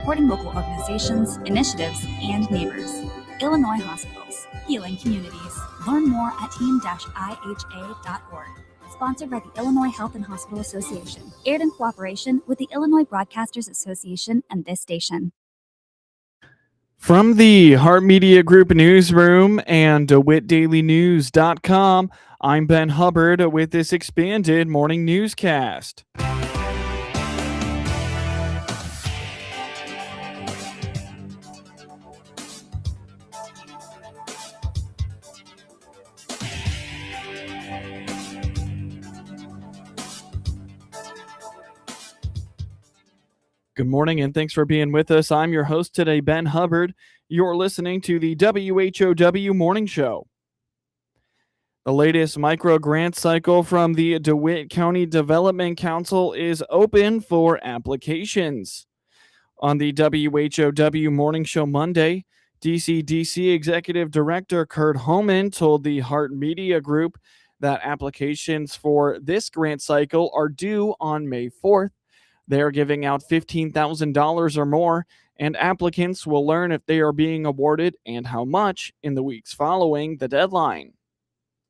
Supporting local organizations, initiatives, and neighbors. Illinois Hospitals, healing communities. Learn more at team-iha.org. Sponsored by the Illinois Health and Hospital Association. Aired in cooperation with the Illinois Broadcasters Association and this station. From the Heart Media Group newsroom and DeWittDailyNews.com, I'm Ben Hubbard with this expanded morning newscast. Good morning, and thanks for being with us. I'm your host today, Ben Hubbard. You're listening to the WHOW Morning Show. The latest micro grant cycle from the DeWitt County Development Council is open for applications. On the WHOW Morning Show Monday, DCDC Executive Director Kurt Homan told the Heart Media Group that applications for this grant cycle are due on May 4th. They are giving out $15,000 or more, and applicants will learn if they are being awarded and how much in the weeks following the deadline.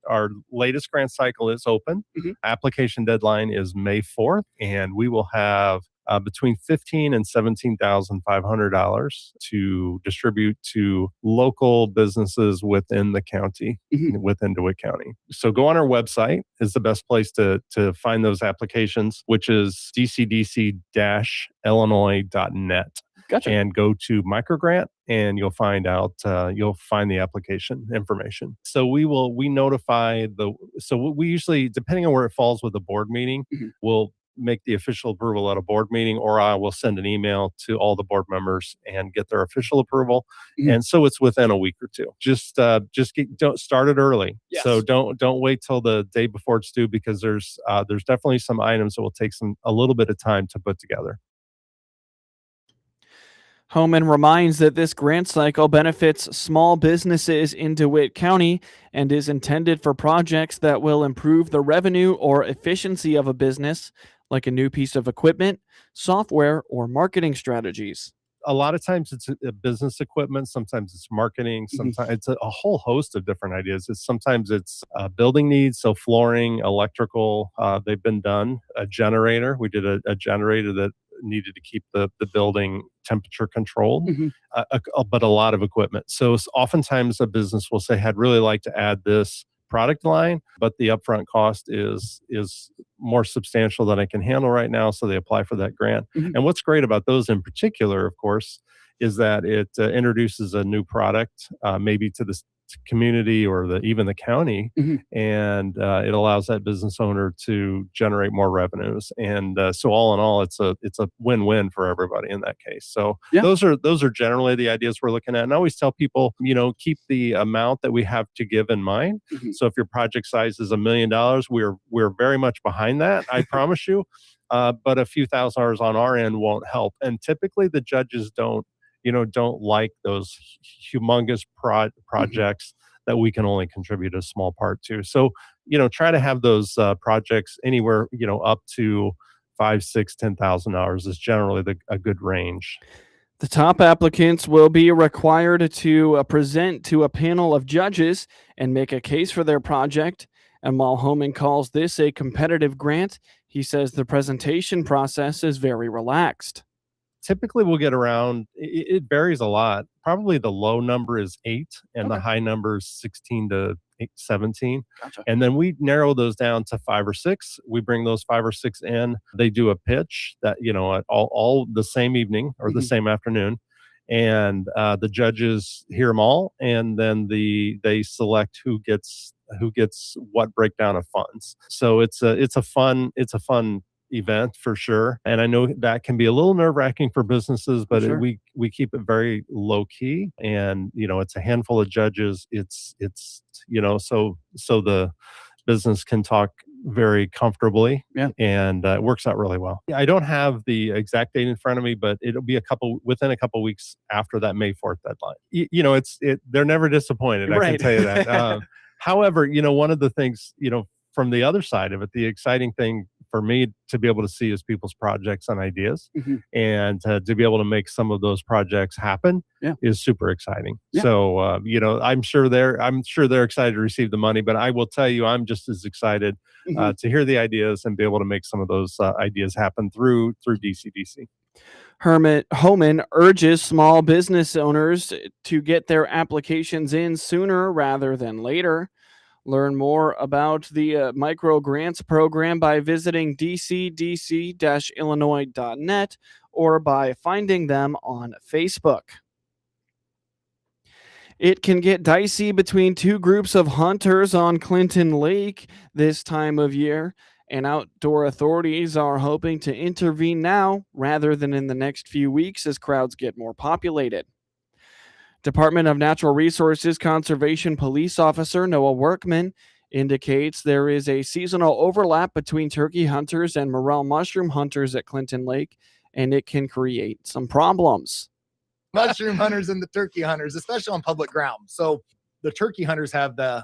Our latest grant cycle is open. Application deadline is May 4th, and we will have between $15,000 and $17,500 to distribute to local businesses within the county, within DeWitt County. So go on our website is the best place to find those applications, which is dcdc-illinois.net. Gotcha. And go to microgrant, and you'll find the application information. So we notify so we usually, depending on where it falls with the board meeting, we'll make the official approval at a board meeting, or I will send an email to all the board members and get their official approval. And so it's within a week or two. Don't start it early. Yes. So don't wait till the day before it's due, because there's definitely some items that will take a little bit of time to put together. Homan reminds that this grant cycle benefits small businesses in DeWitt County and is intended for projects that will improve the revenue or efficiency of a business, like a new piece of equipment, software, or marketing strategies. A lot of times it's business equipment, sometimes it's marketing, sometimes it's a whole host of different ideas. Sometimes it's building needs, so flooring, electrical, they've been done. A generator, we did a generator that needed to keep the building temperature controlled, but a lot of equipment. So oftentimes a business will say, I'd really like to add this product line, but the upfront cost is more substantial than I can handle right now. So they apply for that grant. And what's great about those in particular, of course, is that it introduces a new product, maybe to the community or even the county, and it allows that business owner to generate more revenues. And so all in all, it's a win-win for everybody in that case. So those are generally the ideas we're looking at. And I always tell people, keep the amount that we have to give in mind. So if your project size is $1 million, we're very much behind that, I promise you. But a few $1,000s on our end won't help. And typically the judges don't like those humongous projects that we can only contribute a small part to. So, try to have those projects anywhere, up to $5,000, $6,000, $10,000 is generally a good range. The top applicants will be required to present to a panel of judges and make a case for their project. And while Homan calls this a competitive grant, he says the presentation process is very relaxed. Typically we'll get around, it varies a lot. Probably the low number is 8 and the high number is 16 to 17. Gotcha. And then we narrow those down to 5 or 6. We bring those 5 or 6 in. They do a pitch that, all the same evening or the same afternoon. And the judges hear them all. And then they select who gets what breakdown of funds. So it's a fun event for sure. And I know that can be a little nerve-wracking for businesses, but we keep it very low key, and it's a handful of judges. It's so the business can talk very comfortably, and it works out really well. I don't have the exact date in front of me, but it'll be within a couple weeks after that May 4th deadline. They're never disappointed. I can tell you that. However, one of the things, from the other side of it, the exciting thing for me to be able to see is people's projects and ideas, and to be able to make some of those projects happen is super exciting. So I'm sure they're excited to receive the money, but I will tell you, I'm just as excited to hear the ideas and be able to make some of those ideas happen through DCDC. Hermit Homan urges small business owners to get their applications in sooner rather than later. Learn more about the micro grants program by visiting dcdc-illinois.net or by finding them on Facebook. It can get dicey between two groups of hunters on Clinton Lake this time of year, and outdoor authorities are hoping to intervene now rather than in the next few weeks as crowds get more populated. Department of Natural Resources Conservation Police Officer Noah Workman indicates there is a seasonal overlap between turkey hunters and morel mushroom hunters at Clinton Lake, and it can create some problems. Mushroom hunters and the turkey hunters, especially on public ground. So the turkey hunters have the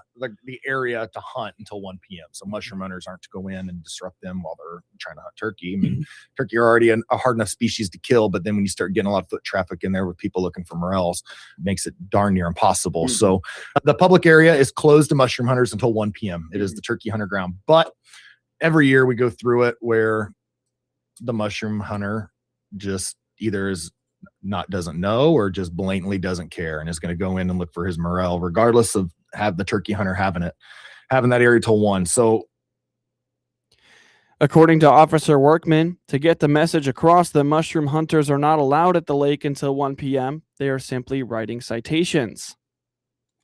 area to hunt until 1 p.m. So mushroom hunters aren't to go in and disrupt them while they're trying to hunt turkey. I mean, turkey are already a hard enough species to kill, but then when you start getting a lot of foot traffic in there with people looking for morels, it makes it darn near impossible. So the public area is closed to mushroom hunters until 1 p.m. It is the turkey hunter ground. But every year we go through it where the mushroom hunter just either doesn't know or just blatantly doesn't care and is going to go in and look for his morel regardless of have the turkey hunter having that area till 1. So according to Officer Workman, to get the message across, the mushroom hunters are not allowed at the lake until 1 p.m. They are simply writing citations.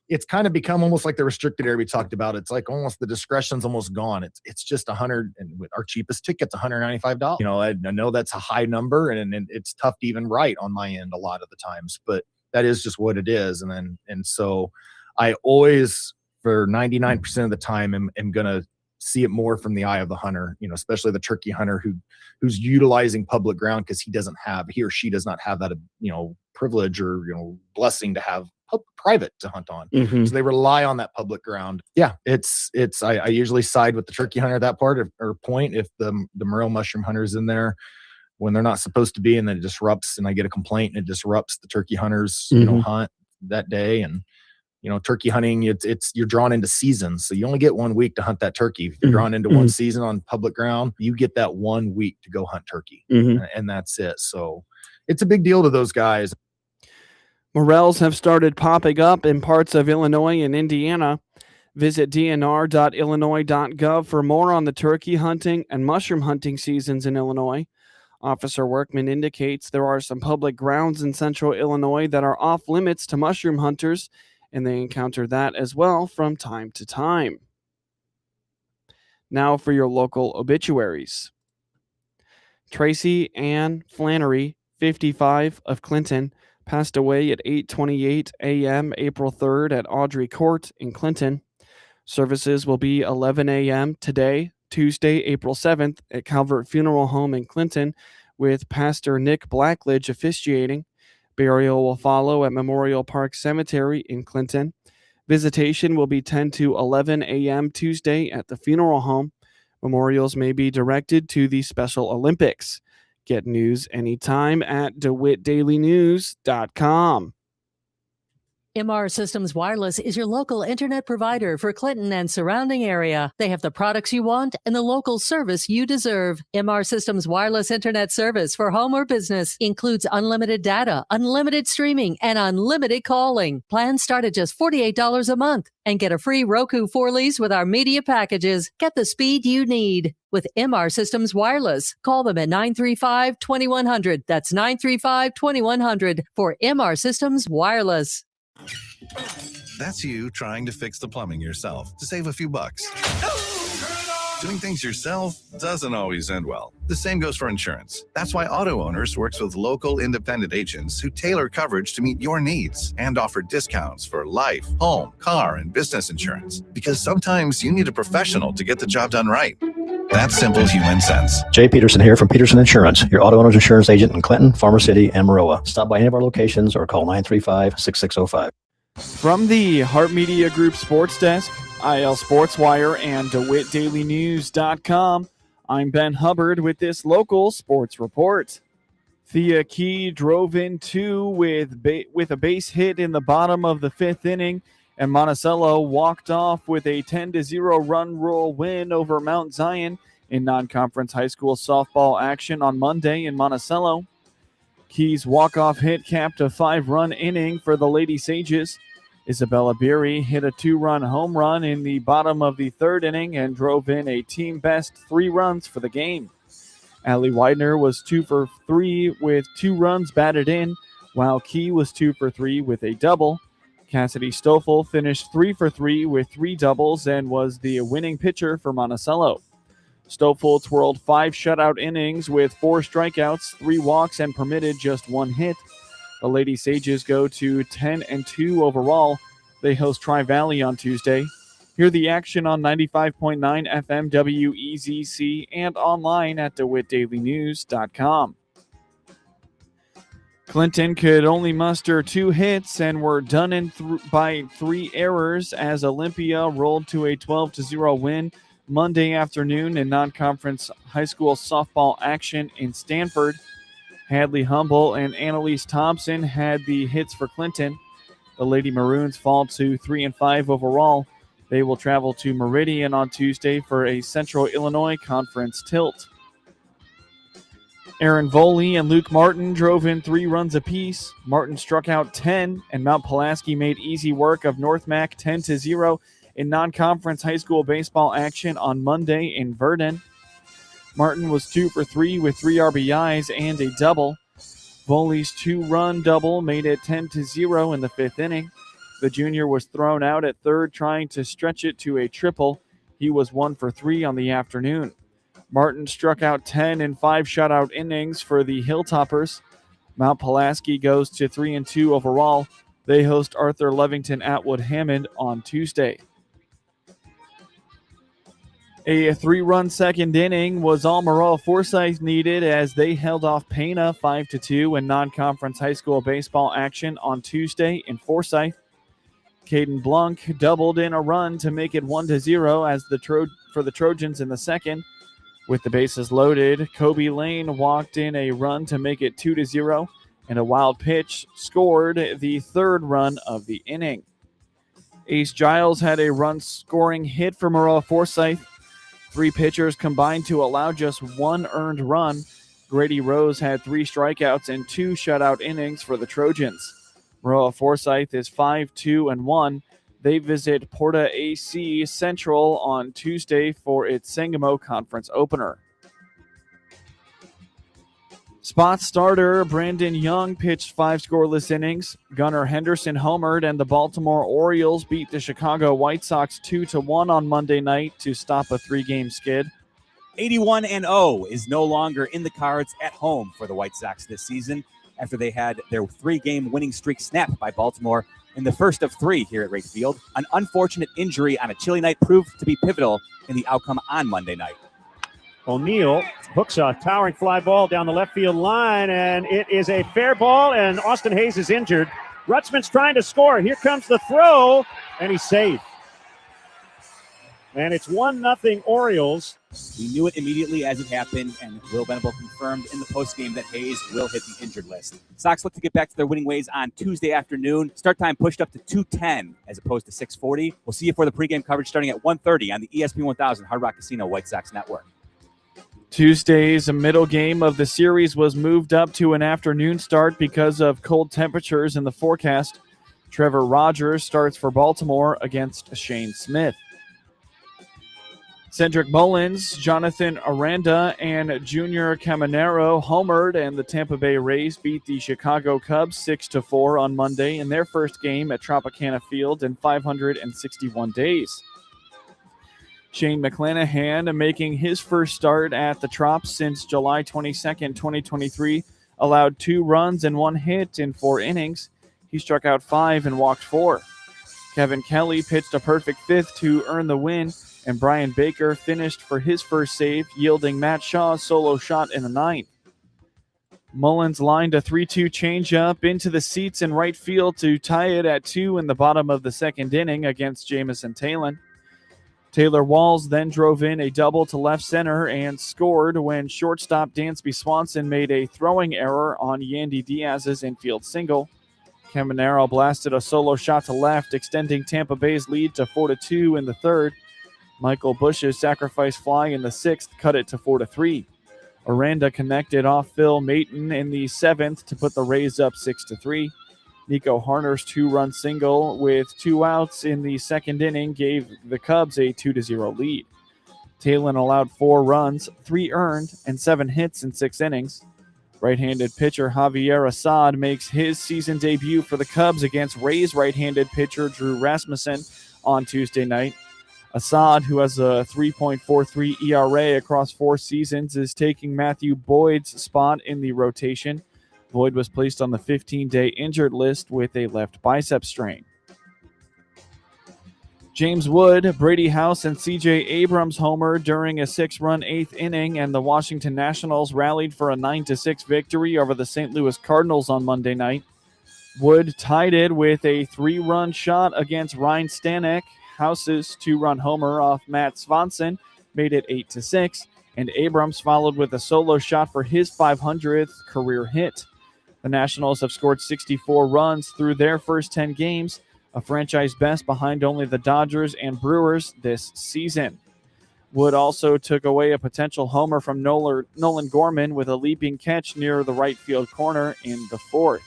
It's kind of become almost like the restricted area we talked about. It's like almost the discretion's almost gone. It's just 100, and with our cheapest ticket's $195. I know that's a high number, and it's tough to even write on my end a lot of the times, but that is just what it is. And so I always, for 99% of the time, am gonna see it more from the eye of the hunter. Especially the turkey hunter who's utilizing public ground because he or she does not have that privilege or blessing to have private to hunt on. So they rely on that public ground. I usually side with the turkey hunter at that part or point if the morel mushroom hunter is in there when they're not supposed to be, and then it disrupts, and I get a complaint and it disrupts the turkey hunters hunt that day. And turkey hunting, you're drawn into seasons, so you only get 1 week to hunt that turkey. If you're drawn into one season on public ground, you get that 1 week to go hunt turkey, and that's it. So it's a big deal to those guys. Morels have started popping up in parts of Illinois and Indiana. Visit dnr.illinois.gov for more on the turkey hunting and mushroom hunting seasons in Illinois. Officer Workman indicates there are some public grounds in central Illinois that are off limits to mushroom hunters, and they encounter that as well from time to time. Now for your local obituaries. Tracy Ann Flannery, 55, of Clinton, passed away at 8:28 a.m. April 3rd at Audrey Court in Clinton. Services will be 11 a.m. today, Tuesday, April 7th, at Calvert Funeral Home in Clinton, with Pastor Nick Blackledge officiating. Burial will follow at Memorial Park Cemetery in Clinton. Visitation will be 10 to 11 a.m. Tuesday at the funeral home. Memorials may be directed to the Special Olympics. Get news anytime at DeWittDailyNews.com. MR Systems Wireless is your local internet provider for Clinton and surrounding area. They have the products you want and the local service you deserve. MR Systems Wireless Internet service for home or business includes unlimited data, unlimited streaming, and unlimited calling. Plans start at just $48 a month and get a free Roku 4Lease with our media packages. Get the speed you need with MR Systems Wireless. Call them at 935-2100. That's 935-2100 for MR Systems Wireless. That's you trying to fix the plumbing yourself to save a few bucks. Doing things yourself doesn't always end well. The same goes for insurance. That's why Auto Owners works with local independent agents who tailor coverage to meet your needs and offer discounts for life, home, car, and business insurance. Because sometimes you need a professional to get the job done right. That's simple human sense. Jay Peterson here from Peterson Insurance, your auto owner's insurance agent in Clinton, Farmer City, and Maroa. Stop by any of our locations or call 935-6605. From the Hart Media Group Sports Desk, IL Sports Wire, and DeWittDailyNews.com, I'm Ben Hubbard with this local sports report. Thea Key drove in two with a base hit in the bottom of the fifth inning, and Monticello walked off with a 10-0 run rule win over Mount Zion in non-conference high school softball action on Monday in Monticello. Key's walk-off hit capped a 5-run inning for the Lady Sages. Isabella Beery hit a 2-run home run in the bottom of the third inning and drove in a team-best 3 runs for the game. Allie Widener was 2 for 3 with 2 runs batted in, while Key was 2 for 3 with a double. Cassidy Stoffel finished 3 for 3 with 3 doubles and was the winning pitcher for Monticello. Stoffel twirled 5 shutout innings with 4 strikeouts, 3 walks, and permitted just 1 hit. The Lady Sages go to 10-2 overall. They host Tri-Valley on Tuesday. Hear the action on 95.9 FM WEZC and online at DeWittDailyNews.com. Clinton could only muster 2 hits and were done in by 3 errors as Olympia rolled to a 12-0 win Monday afternoon in non-conference high school softball action in Stanford. Hadley Humble and Annalise Thompson had the hits for Clinton. The Lady Maroons fall to 3-5 overall. They will travel to Meridian on Tuesday for a Central Illinois Conference tilt. Aaron Voley and Luke Martin drove in 3 runs apiece. Martin struck out 10, and Mount Pulaski made easy work of North Mac 10-0 in non-conference high school baseball action on Monday in Verdon. Martin was 2 for 3 with 3 RBIs and a double. Voley's 2-run double made it 10-0 in the 5th inning. The junior was thrown out at third trying to stretch it to a triple. He was 1 for 3 on the afternoon. Martin struck out 10 in 5 shutout innings for the Hilltoppers. Mount Pulaski goes to 3-2 overall. They host Arthur Levington Atwood Hammond on Tuesday. A 3-run second inning was all Maroa-Forsyth needed as they held off Pana 5-2 in non-conference high school baseball action on Tuesday in Forsyth. Caden Blunk doubled in a run to make it 1-0 as for the Trojans in the second. With the bases loaded, Kobe Lane walked in a run to make it 2-0, and a wild pitch scored the 3rd run of the inning. Ace Giles had a run-scoring hit for Maroa-Forsyth. 3 pitchers combined to allow just 1 earned run. Grady Rose had 3 strikeouts and 2 shutout innings for the Trojans. Maroa-Forsyth is 5-2-1. They visit Porta AC Central on Tuesday for its Sangamo Conference opener. Spot starter Brandon Young pitched 5 scoreless innings. Gunnar Henderson homered, and the Baltimore Orioles beat the Chicago White Sox 2-1 on Monday night to stop a 3-game skid. 81-0 is no longer in the cards at home for the White Sox this season after they had their 3-game winning streak snapped by Baltimore in the first of 3 here at Wright Field. An unfortunate injury on a chilly night proved to be pivotal in the outcome on Monday night. O'Neill hooks a towering fly ball down the left field line, and it is a fair ball, and Austin Hayes is injured. Rutzman's trying to score. Here comes the throw, and he's safe. And it's 1-0 Orioles. We knew it immediately as it happened, and Will Venable confirmed in the postgame that Hayes will hit the injured list. Sox look to get back to their winning ways on Tuesday afternoon. Start time pushed up to 2:10 as opposed to 6:40. We'll see you for the pregame coverage starting at 1:30 on the ESPN 1000 Hard Rock Casino White Sox Network. Tuesday's middle game of the series was moved up to an afternoon start because of cold temperatures in the forecast. Trevor Rogers starts for Baltimore against Shane Smith. Cedric Mullins, Jonathan Aranda, and Junior Caminero homered, and the Tampa Bay Rays beat the Chicago Cubs 6-4 on Monday in their first game at Tropicana Field in 561 days. Shane McClanahan, making his first start at the Trop since July 22nd, 2023, allowed 2 runs and 1 hit in 4 innings. He struck out 5 and walked 4. Kevin Kelly pitched a perfect 5th to earn the win, and Brian Baker finished for his first save, yielding Matt Shaw's solo shot in the 9th. Mullins lined a 3-2 changeup into the seats in right field to tie it at 2 in the bottom of the second inning against Jamison Talon. Taylor Walls then drove in a double to left center and scored when shortstop Dansby Swanson made a throwing error on Yandy Diaz's infield single. Caminero blasted a solo shot to left, extending Tampa Bay's lead to 4-2 in the third. Michael Bush's sacrifice fly in the sixth cut it to 4-3. Aranda connected off Phil Maton in the seventh to put the Rays up 6-3. Nico Harner's two-run single with 2 outs in the second inning gave the Cubs a 2-0 lead. Talon allowed 4 runs, 3 earned, and 7 hits in 6 innings. Right-handed pitcher Javier Assad makes his season debut for the Cubs against Rays right-handed pitcher Drew Rasmussen on Tuesday night. Assad, who has a 3.43 ERA across 4 seasons, is taking Matthew Boyd's spot in the rotation. Boyd was placed on the 15-day injured list with a left bicep strain. James Wood, Brady House, and C.J. Abrams homered during a 6-run 8th inning, and the Washington Nationals rallied for a 9-6 victory over the St. Louis Cardinals on Monday night. Wood tied it with a 3-run shot against Ryan Stanek. House's 2-run homer off Matt Swanson made it 8-6, and Abrams followed with a solo shot for his 500th career hit. The Nationals have scored 64 runs through their first 10 games, a franchise best behind only the Dodgers and Brewers this season. Wood also took away a potential homer from Nolan Gorman with a leaping catch near the right field corner in the fourth.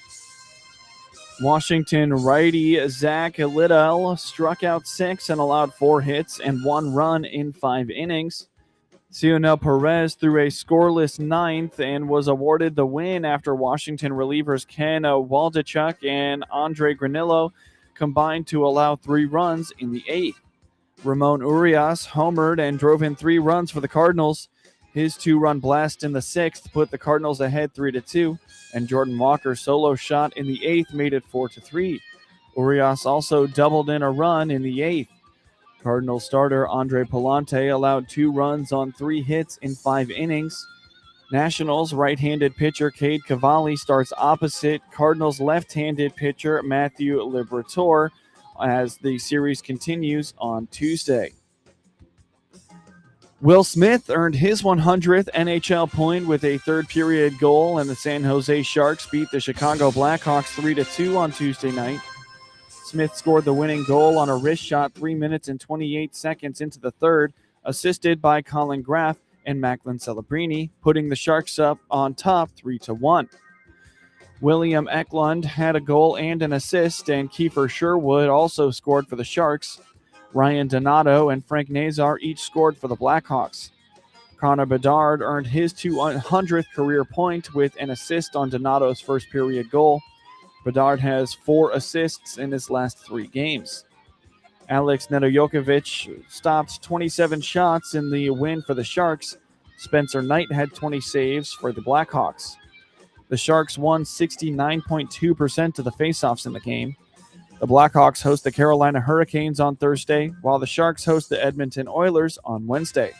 Washington righty Zach Liddell struck out 6 and allowed 4 hits and 1 run in 5 innings. Cionel Perez threw a scoreless 9th and was awarded the win after Washington relievers Ken Waldichuk and Andre Granillo combined to allow 3 runs in the 8th. Ramon Urias homered and drove in 3 runs for the Cardinals. His 2-run blast in the 6th put the Cardinals ahead 3-2, and Jordan Walker's solo shot in the 8th made it 4-3. Urias also doubled in a run in the 8th. Cardinals starter Andre Palante allowed 2 runs on 3 hits in 5 innings. Nationals right-handed pitcher Cade Cavalli starts opposite Cardinals left-handed pitcher Matthew Liberatore as the series continues on Tuesday. Will Smith earned his 100th NHL point with a third-period goal, and the San Jose Sharks beat the Chicago Blackhawks 3-2 on Tuesday night. Smith scored the winning goal on a wrist shot 3 minutes and 28 seconds into the third, assisted by Colin Graff and Macklin Celebrini, putting the Sharks up on top 3-1. William Eklund had a goal and an assist, and Kiefer Sherwood also scored for the Sharks. Ryan Donato and Frank Nazar each scored for the Blackhawks. Connor Bedard earned his 200th career point with an assist on Donato's first period goal. Bedard has 4 assists in his last 3 games. Alex Nedojokovic stopped 27 shots in the win for the Sharks. Spencer Knight had 20 saves for the Blackhawks. The Sharks won 69.2% of the faceoffs in the game. The Blackhawks host the Carolina Hurricanes on Thursday, while the Sharks host the Edmonton Oilers on Wednesday.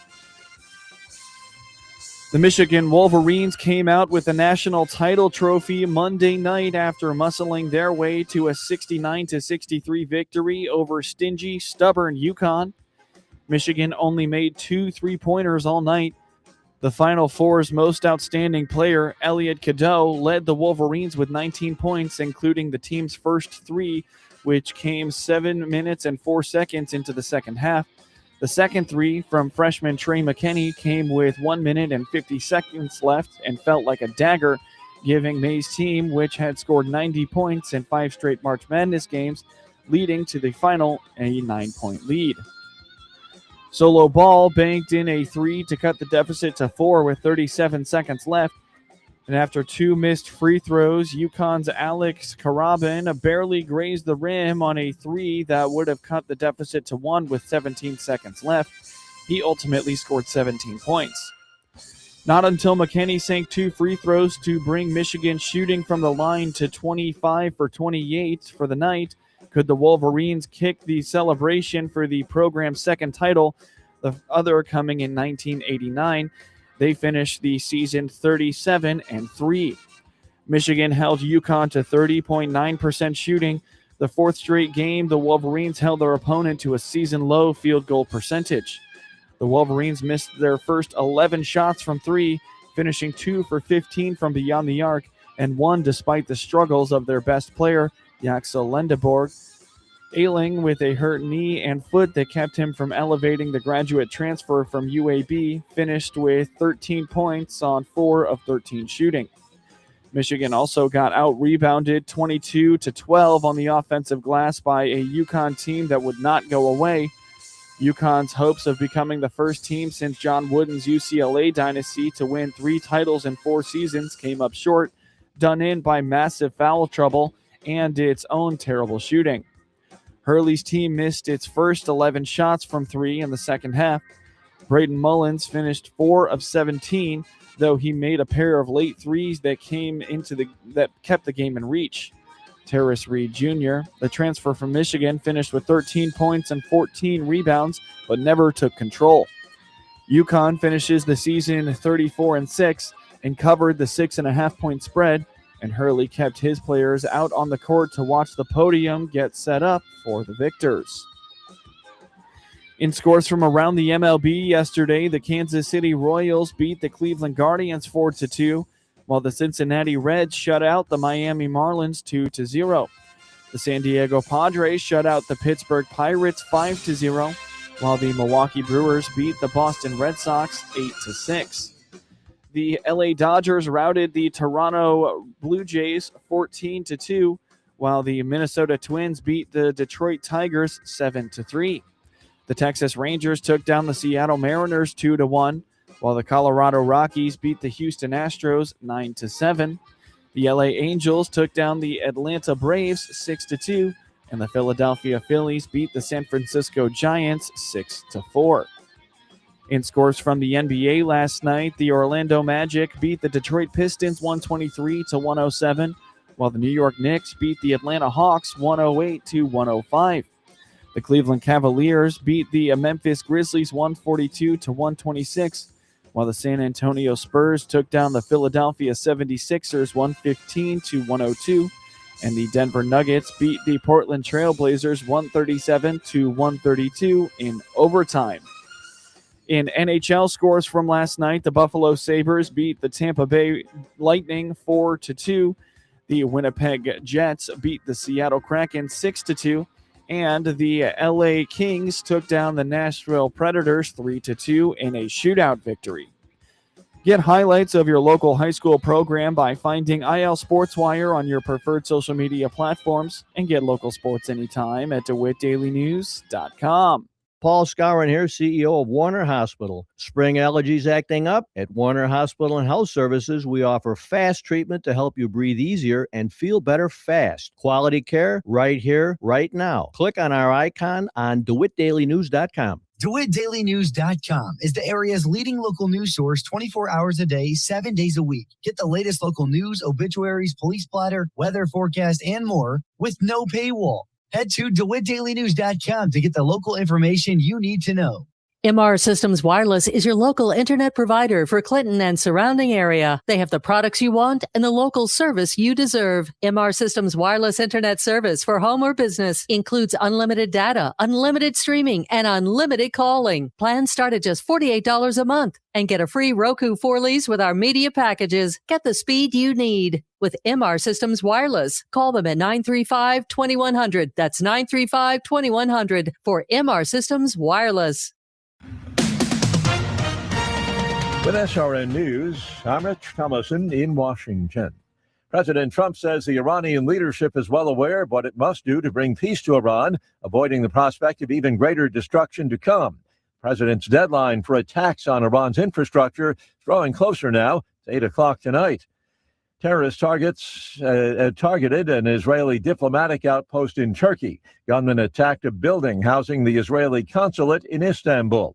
The Michigan Wolverines came out with the national title trophy Monday night after muscling their way to a 69-63 victory over stingy, stubborn UConn. Michigan only made 2 3-pointers all night. The Final Four's most outstanding player, Elliot Cadeau, led the Wolverines with 19 points, including the team's first 3, which came 7 minutes and 4 seconds into the second half. The second 3 from freshman Trey McKinney came with 1 minute and 50 seconds left and felt like a dagger, giving May's team, which had scored 90 points in 5 straight March Madness games, leading to the final a 9-point lead. Solo Ball banked in a 3 to cut the deficit to 4 with 37 seconds left. And after 2 missed free throws, UConn's Alex Karabin barely grazed the rim on a 3 that would have cut the deficit to 1 with 17 seconds left. He ultimately scored 17 points. Not until McKinney sank 2 free throws to bring Michigan shooting from the line to 25 for 28 for the night could the Wolverines kick the celebration for the program's second title, the other coming in 1989. They finished the season 37-3. Michigan held UConn to 30.9% shooting, The fourth straight game, the Wolverines held their opponent to a season-low field goal percentage. The Wolverines missed their first 11 shots from three, finishing 2 for 15 from beyond the arc, and one despite the struggles of their best player, Yaxel Lendeborg, ailing with a hurt knee and foot that kept him from elevating the graduate transfer from UAB, finished with 13 points on 4 of 13 shooting. Michigan also got out-rebounded 22-12 on the offensive glass by a UConn team that would not go away. UConn's hopes of becoming the first team since John Wooden's UCLA dynasty to win 3 titles in 4 seasons came up short, done in by massive foul trouble and its own terrible shooting. Hurley's team missed its first 11 shots from 3 in the second half. Braden Mullins finished 4 of 17, though he made a pair of late threes that kept the game in reach. Terrace Reed Jr., the transfer from Michigan, finished with 13 points and 14 rebounds, but never took control. UConn finishes the season 34-6 and covered the 6.5-point spread, and Hurley kept his players out on the court to watch the podium get set up for the victors. In scores from around the MLB yesterday, the Kansas City Royals beat the Cleveland Guardians 4-2, while the Cincinnati Reds shut out the Miami Marlins 2-0. The San Diego Padres shut out the Pittsburgh Pirates 5-0, while the Milwaukee Brewers beat the Boston Red Sox 8-6. The LA Dodgers routed the Toronto Blue Jays 14-2, while the Minnesota Twins beat the Detroit Tigers 7-3. The Texas Rangers took down the Seattle Mariners 2-1, while the Colorado Rockies beat the Houston Astros 9-7. The LA Angels took down the Atlanta Braves 6-2, and the Philadelphia Phillies beat the San Francisco Giants 6-4. In scores from the NBA last night, the Orlando Magic beat the Detroit Pistons 123-107, while the New York Knicks beat the Atlanta Hawks 108-105. The Cleveland Cavaliers beat the Memphis Grizzlies 142-126, while the San Antonio Spurs took down the Philadelphia 76ers 115-102, and the Denver Nuggets beat the Portland Trailblazers 137-132 in overtime. In NHL scores from last night, the Buffalo Sabres beat the Tampa Bay Lightning 4-2. The Winnipeg Jets beat the Seattle Kraken 6-2. And the LA Kings took down the Nashville Predators 3-2 in a shootout victory. Get highlights of your local high school program by finding IL SportsWire on your preferred social media platforms, and get local sports anytime at DeWittDailyNews.com. Paul Skowron here, CEO of Warner Hospital. Spring allergies acting up? At Warner Hospital and Health Services, we offer fast treatment to help you breathe easier and feel better fast. Quality care right here, right now. Click on our icon on DeWittDailyNews.com. DeWittDailyNews.com is the area's leading local news source 24 hours a day, 7 days a week. Get the latest local news, obituaries, police blotter, weather forecast, and more with no paywall. Head to DeWittDailyNews.com to get the local information you need to know. MR Systems Wireless is your local internet provider for Clinton and surrounding area. They have the products you want and the local service you deserve. MR Systems Wireless Internet Service for home or business includes unlimited data, unlimited streaming, and unlimited calling. Plans start at just $48 a month and get a free Roku 4 lease with our media packages. Get the speed you need with MR Systems Wireless. Call them at 935-2100. That's 935-2100 for MR Systems Wireless. With SRN News, I'm Rich Thomason in Washington. President Trump says the Iranian leadership is well aware of what it must do to bring peace to Iran, avoiding the prospect of even greater destruction to come. The president's deadline for attacks on Iran's infrastructure is drawing closer now. It's 8 o'clock tonight. Terrorist targeted an Israeli diplomatic outpost in Turkey. Gunmen attacked a building housing the Israeli consulate in Istanbul.